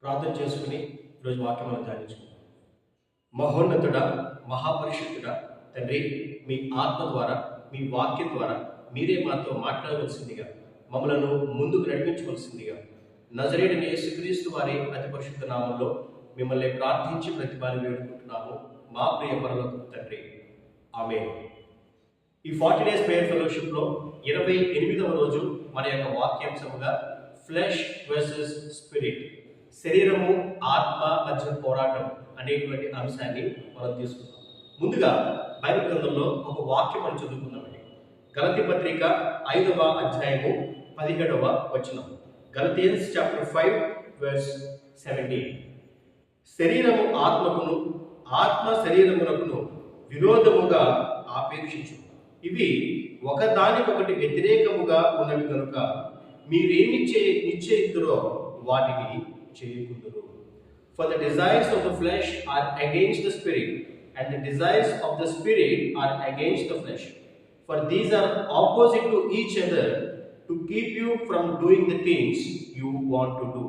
ప్రార్థన చేసుకుని ఈరోజు వాక్యం మనం ధ్యానించుకుంటాం. మహోన్నతుడ, మహాపరిశుద్ధుడ తండ్రి, మీ ఆత్మ ద్వారా, మీ వాక్యం ద్వారా మీరే మాతో మాట్లాడవలసిందిగా, మమ్మలను ముందుకు నడిపించవలసిందిగా నజరేయుడైన యేసుక్రీస్తు వారి అతి పరిశుద్ధ నామంలో మిమ్మల్ని ప్రార్థించి ప్రతిపాదన వేడుకుంటున్నాము. మా ప్రియ పరలోకపు తండ్రి, ఆమేన్. ఈ 40 days ప్రేయర్ ఫెలోషిప్లో 28వ రోజు మన యొక్క వాక్యాంశముగా ఫ్లెష్ వర్సెస్ స్పిరిట్, శరీరము ఆత్మ మధ్య పోరాటం అనేటువంటి అంశాన్ని మనం తీసుకుందాం. ముందుగా బైబిల్ గ్రంథంలో ఒక వాక్యం మనం చదువుకుందామండి. గలతీ పత్రిక 5వ అధ్యాయము 17వ వచనం. గలతియన్స్ చాప్టర్ 5 verse 17. శరీరము ఆత్మకును, ఆత్మ శరీరమునకును విరోధముగా ఆపేక్షించు, ఇవి ఒకదానికొకటి వ్యతిరేకముగా ఉన్నవి కనుక మీరేమి నిశ్చయితురో వాటిని చేయకుందురు. For the desires of the flesh are against the spirit, and the desires of the spirit are against the flesh. For these are opposite to each other to keep you from doing the things you want to do.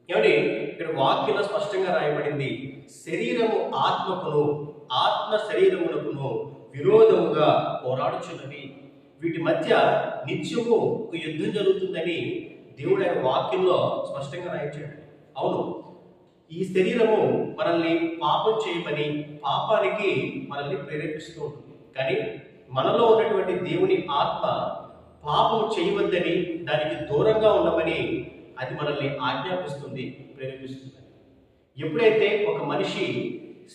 ఏమండి, ఇక్కడ వాక్యంలో స్పష్టంగా రాయబడింది, శరీరము ఆత్మకును, ఆత్మ శరీరమునకును విరోధముగా పోరాడుచున్నవి. వీటి మధ్య నిత్యము ఒక యుద్ధం జరుగుతుందని దేవుడు ఆయన వాక్యంలో స్పష్టంగా రాయించాడు. అవును, ఈ శరీరము మనల్ని పాపం చేయమని, పాపానికి మనల్ని ప్రేరేపిస్తూ ఉంటుంది. కానీ మనలో ఉన్నటువంటి దేవుని ఆత్మ పాపం చేయవద్దని, దానికి దూరంగా ఉండమని అది మనల్ని ఆజ్ఞాపిస్తుంది, ప్రేరేపిస్తుంది. ఎప్పుడైతే ఒక మనిషి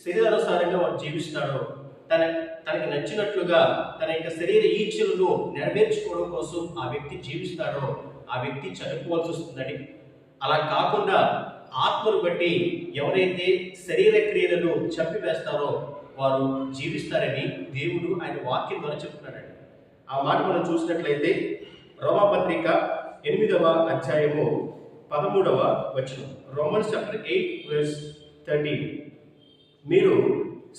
శరీరానుసారంగా వాడు జీవిస్తాడో, తనకి నచ్చినట్లుగా తన యొక్క శరీర ఈచ్ఛలను నెరవేర్చుకోవడం కోసం ఆ వ్యక్తి జీవిస్తాడో, ఆ వ్యక్తి చనిపోవాల్సి వస్తుందని. అలా కాకుండా ఆత్మను బట్టి ఎవరైతే శరీర క్రియలను చంపివేస్తారో వారు జీవిస్తారని దేవుడు ఆయన వాక్యం ద్వారా చెప్తున్నాడండి. ఆ మాట మనం చూసినట్లయితే రోమాపత్రిక 8వ అధ్యాయము 13వ వచనం. Romans chapter 8 verse 13. మీరు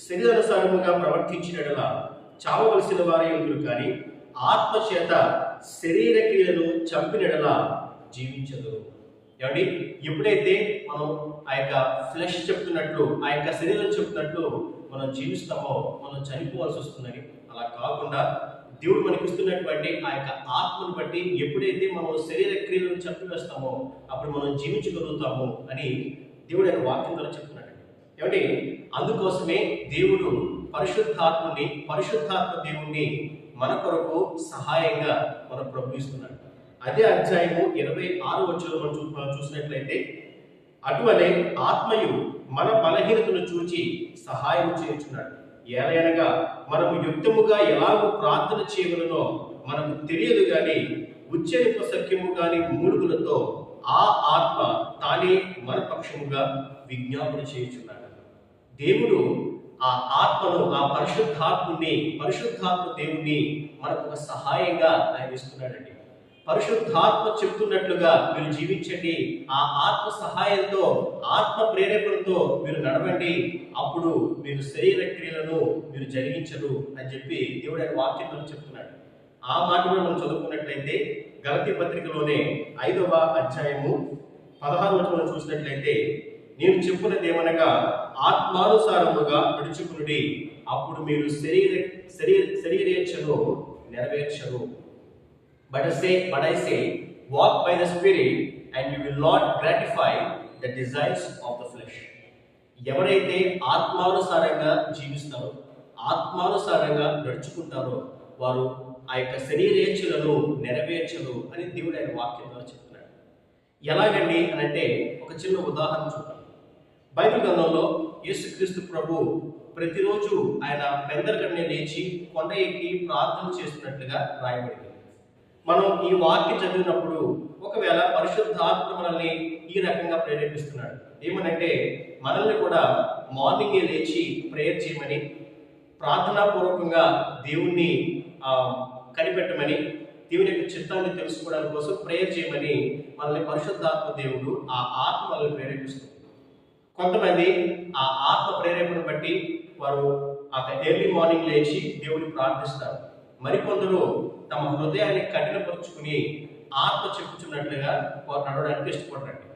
శరీరానుసారముగా ప్రవర్తించినట్లా చావవలసిన వారే ఉందరు, కానీ ఆత్మ చేత శరీర క్రియలను చంపినట్లా జీవించదు. ఏమండి, ఎప్పుడైతే మనం ఆ యొక్క ఫ్లెష్ చెప్తున్నట్లు, ఆ యొక్క శరీరం చెప్తున్నట్లు మనం జీవిస్తామో మనం చనిపోవాల్సి వస్తుందని. అలా కాకుండా దేవుడు మనకి ఇస్తున్నటువంటి ఆ యొక్క ఆత్మను బట్టి ఎప్పుడైతే మనం శరీర క్రియలను చంపివేస్తామో అప్పుడు మనం జీవించగలుగుతాము అని దేవుడు ఆయన వాక్యం ద్వారా చెప్తున్నాడు. ఏమంటే అందుకోసమే దేవుడు పరిశుద్ధాత్మ దేవుణ్ణి మన కొరకు సహాయంగా మనం ప్రభుత్విస్తున్నాడు. అదే అధ్యాయము 26వ వచనంలో మనం చూసినట్లయితే, అటువలే ఆత్మయు మన బలహీనతను చూచి సహాయం చేయుచున్నాడు. ఏలయనగా మనము యుక్తముగా ఎలాగో ప్రార్థన చేయవలనో మనకు తెలియదు గాని ఉచ్చరింప సఖ్యము గాని మూలుగులతో ఆ ఆత్మ తానే మన పక్షముగా విజ్ఞాపన చేయుచున్నాడు. దేవుడు ఆ ఆత్మను, ఆ పరిశుద్ధాత్మ దేవుణ్ణి మనకు ఒక సహాయంగా ఆయన ఇస్తున్నాడండి. పరిశుద్ధాత్మ చెప్తున్నట్లుగా మీరు జీవించండి, ఆ ఆత్మ సహాయంతో, ఆత్మ ప్రేరేపణతో మీరు నడవండి, అప్పుడు మీరు శరీర క్రియలను మీరు జరిగించరు అని చెప్పి దేవుడు ఆయన వాక్యంలో చెప్తున్నాడు. ఆ మాటను మనం చదువుకున్నట్లయితే గలతీ పత్రికలోనే 5వ అధ్యాయము 16వ వచనం చూసినట్లయితే, నేను చెప్పున్నదేమనగా ఆత్మానుసారముగా నడుచుకునుడి, అప్పుడు మీరు శరీరేచ్ఛను నెరవేర్చరు. But I say, walk by the Spirit, and you will not gratify the desires of the flesh. ఎవరైతే ఆత్మానుసారంగా జీవిస్తారో, ఆత్మానుసారంగా నడుచుకుంటారో వారు ఆ యొక్క శరీరేచ్ఛలను నెరవేర్చరు అని దేవుడు ఆయన వాక్యం ద్వారా చెప్తున్నాడు. ఎలాగండి అని అంటే ఒక చిన్న ఉదాహరణ చూద్దాం. బైబిల్ గ్రంథంలో యేసుక్రీస్తు ప్రభు ప్రతిరోజు ఆయన పెందలకడనే లేచి కొండ ఎక్కి ప్రార్థన చేస్తున్నట్లుగా రాయబడింది. మనం ఈ వాక్యం చదివినప్పుడు ఒకవేళ పరిశుద్ధాత్మ మనల్ని ఈ రకంగా ప్రేరేపిస్తున్నాడు. ఏమనంటే మనల్ని కూడా మార్నింగే లేచి ప్రేయర్ చేయమని, ప్రార్థనాపూర్వకంగా దేవుణ్ణి కనిపెట్టమని, దేవుని యొక్క చిత్తాన్ని తెలుసుకోవడానికి కోసం ప్రేయర్ చేయమని మనల్ని పరిశుద్ధాత్మ దేవుడు ఆ ఆత్మ మనల్ని ప్రేరేపిస్తుంది. కొంతమంది ఆ ఆత్మ ప్రేరేపణ బట్టి వారు ఆ ఎర్లీ మార్నింగ్ లేచి దేవుడిని ప్రార్థిస్తారు. మరికొందరు తమ హృదయాన్ని కఠినపరుచుకుని ఆత్మ చెప్పుచున్నట్లుగా వారు నడవడానికి ఇష్టపడరండి.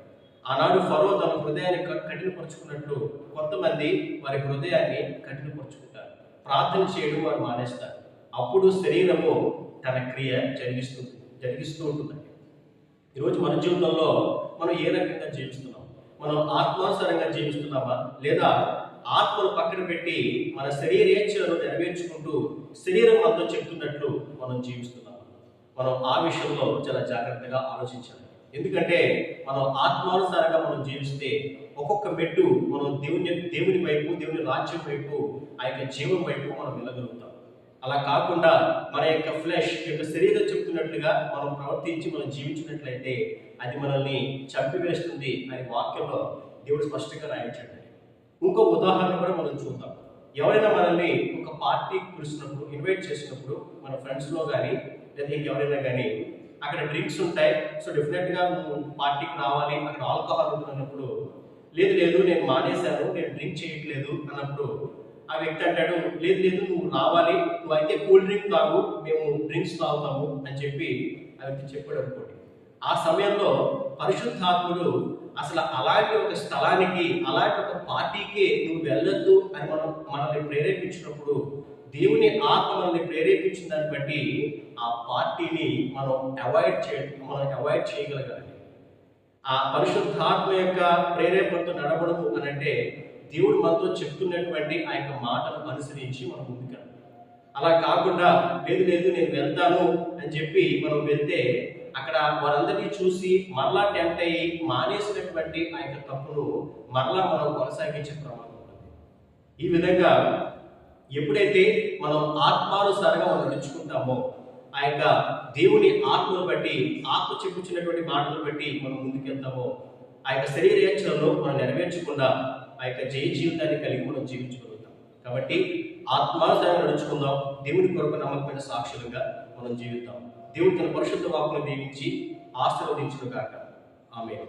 ఆనాడు ఫరో తన హృదయాన్ని కఠినపరుచుకున్నట్లు కొంతమంది వారి హృదయాన్ని కఠినపరుచుకుంటారు, ప్రార్థన చేయడం వారు మానేస్తారు. అప్పుడు శరీరము తన క్రియ జరిగిస్తూ ఉంటుందండి. ఈరోజు మన జీవితంలో మనం ఏ రకంగా జీవిస్తున్నాం? మనం ఆత్మానుసారంగా జీవిస్తున్నామా, లేదా ఆత్మను పక్కన పెట్టి మన శరీరేచ్ఛలను నెరవేర్చుకుంటూ శరీరం మనతో చెప్తున్నట్లు మనం జీవిస్తున్నామా? మనం ఆ విషయంలో చాలా జాగ్రత్తగా ఆలోచించాలి. ఎందుకంటే మనం ఆత్మానుసారంగా మనం జీవిస్తే ఒక్కొక్క మెట్టు మనం దేవుని వైపు, దేవుని రాజ్యం వైపు, ఆ యొక్క జీవం వైపు మనం వెళ్ళగలుగుతాం. అలా కాకుండా మన యొక్క ఫ్లెష్ యొక్క శరీరం చెప్తున్నట్లుగా మనం ప్రవర్తించి మనం జీవించినట్లయితే అది మనల్ని చంపివేస్తుంది అని వాక్యంలో దేవుడు స్పష్టంగా రాయించాడు. ఇంకో ఉదాహరణ కూడా మనం చూద్దాం. ఎవరైనా మనల్ని ఒక పార్టీకి పిలిచినప్పుడు, ఇన్వైట్ చేసినప్పుడు, మన ఫ్రెండ్స్లో కానీ లేదా ఇంకెవరైనా కానీ అక్కడ డ్రింక్స్ ఉంటాయి, సో డెఫినెట్గా నువ్వు పార్టీకి రావాలి, అక్కడ ఆల్కహాల్ ఉంటుంది అన్నప్పుడు, లేదు నేను మానేశాను, నేను డ్రింక్ చేయట్లేదు అన్నప్పుడు ఆ వ్యక్తి అంటాడు, లేదు నువ్వు రావాలి, నువ్వు అయితే కూల్ డ్రింక్ తాగు, మేము డ్రింక్స్ తాగుతాము అని చెప్పి ఆ వ్యక్తి చెప్పాడు అనుకోండి. ఆ సమయంలో పరిశుద్ధాత్ముడు అసలు అలాంటి ఒక స్థలానికి, అలాంటి ఒక పార్టీకి నువ్వు వెళ్ళొద్దు అని మనల్ని ప్రేరేపించినప్పుడు, దేవుని ఆత్మ మనల్ని ప్రేరేపించిన దాన్ని బట్టి ఆ పార్టీని మనం అవాయిడ్ చేయగలగాలి. ఆ పరిశుద్ధాత్మ యొక్క ప్రేరేపణతో నడవడము అని అంటే దేవుడు మనతో చెప్తున్నటువంటి ఆ యొక్క మాటను అనుసరించి మనం ముందుకెళ్ళాలి. అలా కాకుండా లేదు నేను వెళ్తాను అని చెప్పి మనం వెళ్తే అక్కడ వారందరినీ చూసి మరలా టెంప్ట్ అయ్యి మానేసినటువంటి ఆ యొక్క తప్పును మరలా మనం కొనసాగించే ప్రమాదం ఉంటుంది. ఈ విధంగా ఎప్పుడైతే మనం ఆత్మానుసారంగా మనం నడుచుకుంటామో, ఆ యొక్క దేవుని ఆత్మను బట్టి, ఆత్మ చెప్పుచున్నటువంటి మాటలను బట్టి మనం ముందుకెళ్తామో, ఆ యొక్క శరీరేచ్ఛలను మనం నెరవేర్చకుండా ఆ యొక్క జయ జీవితాన్ని కలిగి మనం జీవించగలుగుతాం. కాబట్టి ఆత్మానుసారంగా నడుచుకుందాం, దేవుని కొరకు నమ్మకమైన సాక్షులుగా మనం జీవిద్దాం. దేవుడు తన పరిశుద్ధ వాక్కును దీవించి ఆశీర్వదించును గాక. ఆమేన్.